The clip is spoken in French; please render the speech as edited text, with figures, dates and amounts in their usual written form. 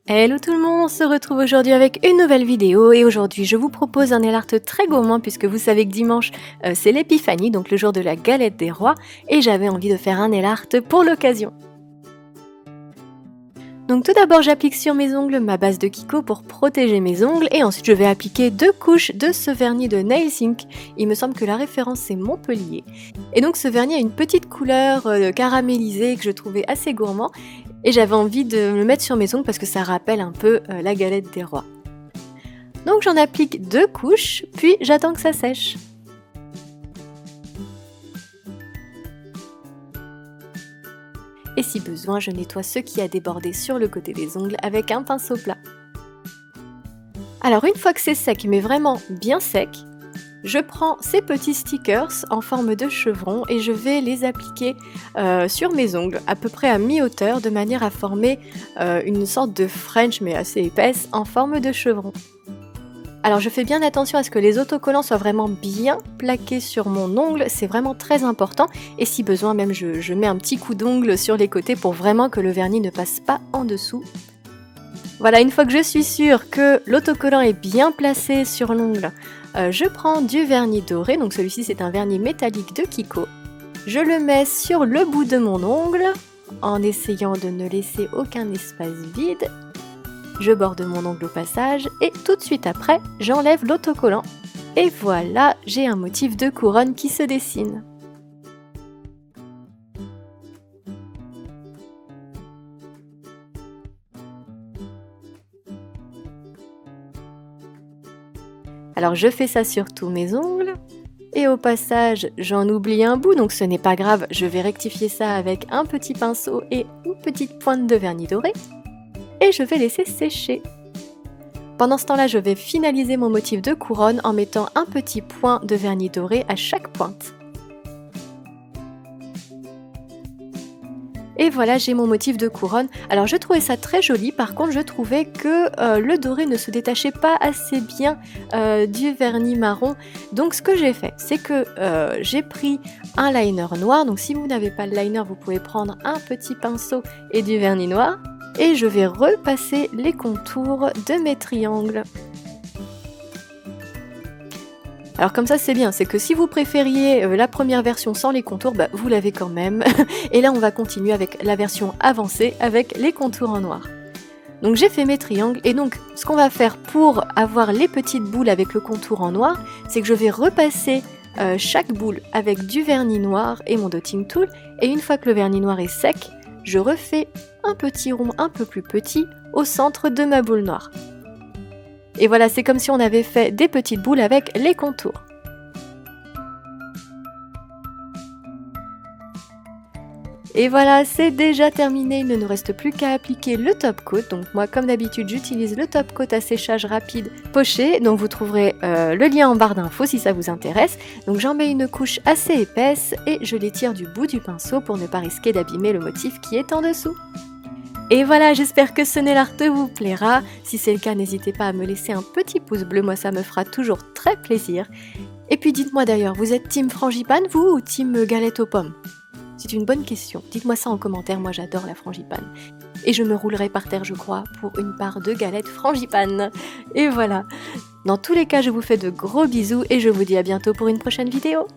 Hello tout le monde, on se retrouve aujourd'hui avec une nouvelle vidéo et aujourd'hui je vous propose un nail art très gourmand puisque vous savez que dimanche c'est l'épiphanie, donc le jour de la galette des rois, et j'avais envie de faire un nail art pour l'occasion. Donc tout d'abord j'applique sur mes ongles ma base de Kiko pour protéger mes ongles et ensuite je vais appliquer 2 couches de ce vernis de Nailsink. Il me semble que la référence c'est Montpellier. Et donc ce vernis a une petite couleur caramélisée que je trouvais assez gourmand et j'avais envie de le mettre sur mes ongles parce que ça rappelle un peu la galette des rois. Donc j'en applique 2 couches puis j'attends que ça sèche. Et si besoin, je nettoie ce qui a débordé sur le côté des ongles avec un pinceau plat. Alors une fois que c'est sec, mais vraiment bien sec, je prends ces petits stickers en forme de chevron et je vais les appliquer sur mes ongles, à peu près à mi-hauteur, de manière à former une sorte de French, mais assez épaisse, en forme de chevron. Alors je fais bien attention à ce que les autocollants soient vraiment bien plaqués sur mon ongle, c'est vraiment très important, et si besoin même je mets un petit coup d'ongle sur les côtés pour vraiment que le vernis ne passe pas en dessous. Voilà, une fois que je suis sûre que l'autocollant est bien placé sur l'ongle, je prends du vernis doré, donc celui-ci c'est un vernis métallique de Kiko. Je le mets sur le bout de mon ongle, en essayant de ne laisser aucun espace vide. Je borde mon ongle au passage et tout de suite après, j'enlève l'autocollant. Et voilà, j'ai un motif de couronne qui se dessine. Alors je fais ça sur tous mes ongles. Et au passage, j'en oublie un bout, donc ce n'est pas grave, je vais rectifier ça avec un petit pinceau et une petite pointe de vernis doré. Et je vais laisser sécher. Pendant ce temps-là, je vais finaliser mon motif de couronne en mettant un petit point de vernis doré à chaque pointe. Et voilà, j'ai mon motif de couronne. Alors je trouvais ça très joli, par contre je trouvais que le doré ne se détachait pas assez bien du vernis marron. Donc ce que j'ai fait, c'est que j'ai pris un liner noir. Donc si vous n'avez pas le liner, vous pouvez prendre un petit pinceau et du vernis noir. Et je vais repasser les contours de mes triangles. Alors comme ça c'est bien, c'est que si vous préfériez la première version sans les contours, bah, vous l'avez quand même. Et là on va continuer avec la version avancée avec les contours en noir. Donc j'ai fait mes triangles et donc ce qu'on va faire pour avoir les petites boules avec le contour en noir, c'est que je vais repasser chaque boule avec du vernis noir et mon dotting tool. Et une fois que le vernis noir est sec, je refais un petit rond un peu plus petit au centre de ma boule noire. Et voilà, c'est comme si on avait fait des petites boules avec les contours. Et voilà, c'est déjà terminé, il ne nous reste plus qu'à appliquer le top coat. Donc moi, comme d'habitude, j'utilise le top coat à séchage rapide poché. Donc vous trouverez le lien en barre d'infos si ça vous intéresse. Donc j'en mets une couche assez épaisse et je l'étire du bout du pinceau pour ne pas risquer d'abîmer le motif qui est en dessous. Et voilà, j'espère que ce nail art vous plaira. Si c'est le cas, n'hésitez pas à me laisser un petit pouce bleu, moi ça me fera toujours très plaisir. Et puis dites-moi d'ailleurs, vous êtes team frangipane vous ou team galette aux pommes? C'est une bonne question, dites-moi ça en commentaire, moi j'adore la frangipane. Et je me roulerai par terre je crois pour une part de galette frangipane. Et voilà, dans tous les cas je vous fais de gros bisous et je vous dis à bientôt pour une prochaine vidéo.